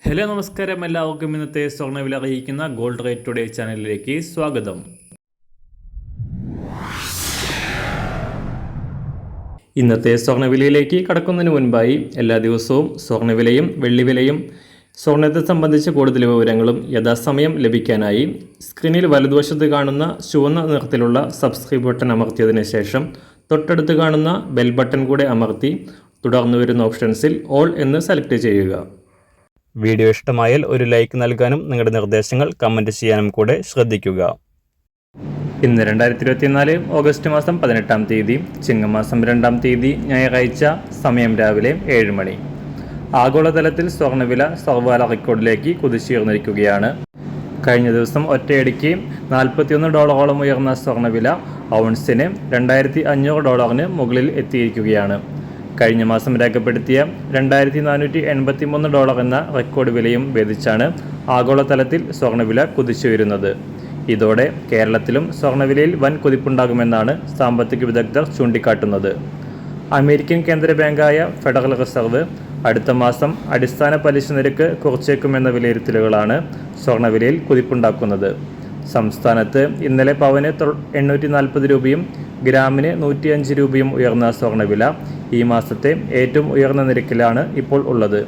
Hello നമസ്കാരം, എല്ലാവർക്കും ഇന്നത്തെ സ്വർണ്ണവില അറിയിക്കുന്ന ഗോൾഡ് റേറ്റ് ടുഡേ ചാനലിലേക്ക് സ്വാഗതം. ഇന്നത്തെ സ്വർണ്ണവിലയിലേക്ക് കടക്കുന്നതിന് മുൻപായി എല്ലാ ദിവസവും സ്വർണ്ണവിലയും വെള്ളിവിലയും സ്വർണ്ണത്തെ സംബന്ധിച്ച കൂടുതൽ വിവരങ്ങളും യഥാസമയം ലഭിക്കാനായി സ്ക്രീനിൽ വലതുവശത്ത് കാണുന്ന ചുവന്ന നിറത്തിലുള്ള സബ്സ്ക്രൈബ് ബട്ടൺ അമർത്തിയതിനു ശേഷം തൊട്ടടുത്ത് കാണുന്ന ബെൽ ബട്ടൺ കൂടെ അമർത്തി തുടർന്ന് വരുന്ന ഓപ്ഷൻസിൽ ഓൾ എന്ന് സെലക്ട് ചെയ്യുക. വീഡിയോ ഇഷ്ടമായാൽ ഒരു ലൈക്ക് നൽകാനും നിങ്ങളുടെ നിർദ്ദേശങ്ങൾ കമൻറ്റ് ചെയ്യാനും കൂടെ ശ്രദ്ധിക്കുക. ഇന്ന് 2024 ഓഗസ്റ്റ് മാസം 18-ാം തീയതി ചിങ്ങമാസം 2-ാം തീയതി ഞായറാഴ്ച, സമയം രാവിലെ 7 മണി. ആഗോളതലത്തിൽ സ്വർണ്ണവില സർവ്വകാല റെക്കോർഡിലേക്ക് കുതിച്ചുയർന്നിരിക്കുകയാണ്. കഴിഞ്ഞ ദിവസം ഒറ്റയടിക്ക് $41 ഉയർന്ന സ്വർണ്ണവില ഔൺസിന് $2,500 മുകളിൽ എത്തിയിരിക്കുകയാണ്. കഴിഞ്ഞ മാസം രേഖപ്പെടുത്തിയ $2,483 എന്ന റെക്കോർഡ് വിലയും ഭേദിച്ചാണ് ആഗോളതലത്തിൽ സ്വർണ്ണവില കുതിച്ചുയരുന്നത്. ഇതോടെ കേരളത്തിലും സ്വർണ്ണവിലയിൽ വൻ കുതിപ്പുണ്ടാകുമെന്നാണ് സാമ്പത്തിക വിദഗ്ധർ ചൂണ്ടിക്കാട്ടുന്നത്. അമേരിക്കൻ കേന്ദ്ര ബാങ്കായ ഫെഡറൽ റിസർവ് അടുത്ത മാസം അടിസ്ഥാന പലിശ നിരക്ക് കുറച്ചേക്കുമെന്ന വിലയിരുത്തലുകളാണ് സ്വർണ്ണവിലയിൽ കുതിപ്പുണ്ടാക്കുന്നത്. സംസ്ഥാനത്ത് ഇന്നലെ പവന് 840 രൂപയും ഗ്രാമിന് 105 രൂപയും ഉയർന്ന സ്വർണ്ണവില ഈ മാസത്തെ ഏറ്റവും ഉയർന്ന നിരക്കിലാണ് ഇപ്പോൾ ഉള്ളത്.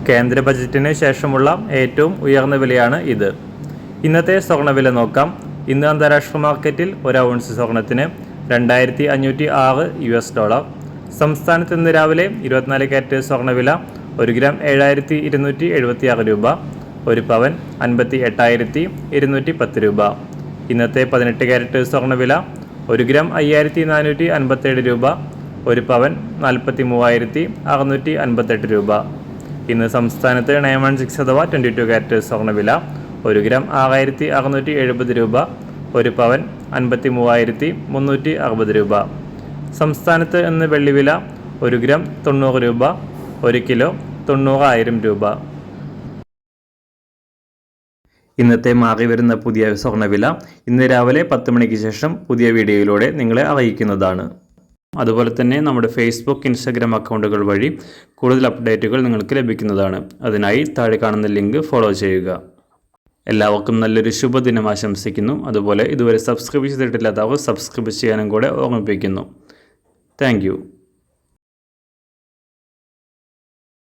കേന്ദ്ര ബജറ്റിന് ശേഷമുള്ള ഏറ്റവും ഉയർന്ന വിലയാണ് ഇത്. ഇന്നത്തെ സ്വർണ്ണവില നോക്കാം. ഇന്ന് അന്താരാഷ്ട്ര മാർക്കറ്റിൽ ഒരു ഔൺസ് സ്വർണത്തിന് $2,506. സംസ്ഥാനത്ത് ഇന്ന് രാവിലെ 24 കാരറ്റ് സ്വർണ്ണവില 1 ഗ്രാം 7,276 രൂപ, ഒരു പവൻ 58,210 രൂപ. ഇന്നത്തെ 18 കാരറ്റ് സ്വർണ്ണവില 1 ഗ്രാം 5,457 രൂപ, ഒരു പവൻ 43,658 രൂപ. ഇന്ന് സംസ്ഥാനത്ത് 916 അഥവാ 22 കാരറ്റ് സ്വർണ്ണവില 1 ഗ്രാം 6,670 രൂപ, ഒരു പവൻ 53,360 രൂപ. സംസ്ഥാനത്ത് ഇന്ന് വെള്ളിവില 1 ഗ്രാം 90 രൂപ, 1 കിലോ 90,000 രൂപ. ഇന്നത്തെ മാറി വരുന്ന പുതിയ സ്വർണ്ണവില ഇന്ന് രാവിലെ 10 മണിക്ക് ശേഷം പുതിയ വീഡിയോയിലൂടെ നിങ്ങളെ അറിയിക്കുന്നതാണ്. അതുപോലെ തന്നെ നമ്മുടെ ഫേസ്ബുക്ക്, ഇൻസ്റ്റാഗ്രാം അക്കൗണ്ടുകൾ വഴി കൂടുതൽ അപ്ഡേറ്റുകൾ നിങ്ങൾക്ക് ലഭിക്കുന്നതാണ്. അതിനായി താഴെ കാണുന്ന ലിങ്ക് ഫോളോ ചെയ്യുക. എല്ലാവർക്കും നല്ലൊരു ശുഭദിനം ആശംസിക്കുന്നു. അതുപോലെ ഇതുവരെ സബ്സ്ക്രൈബ് ചെയ്തിട്ടില്ലാത്തവർ സബ്സ്ക്രൈബ് ചെയ്യാനും കൂടെ ഓർമ്മിപ്പിക്കുന്നു. താങ്ക്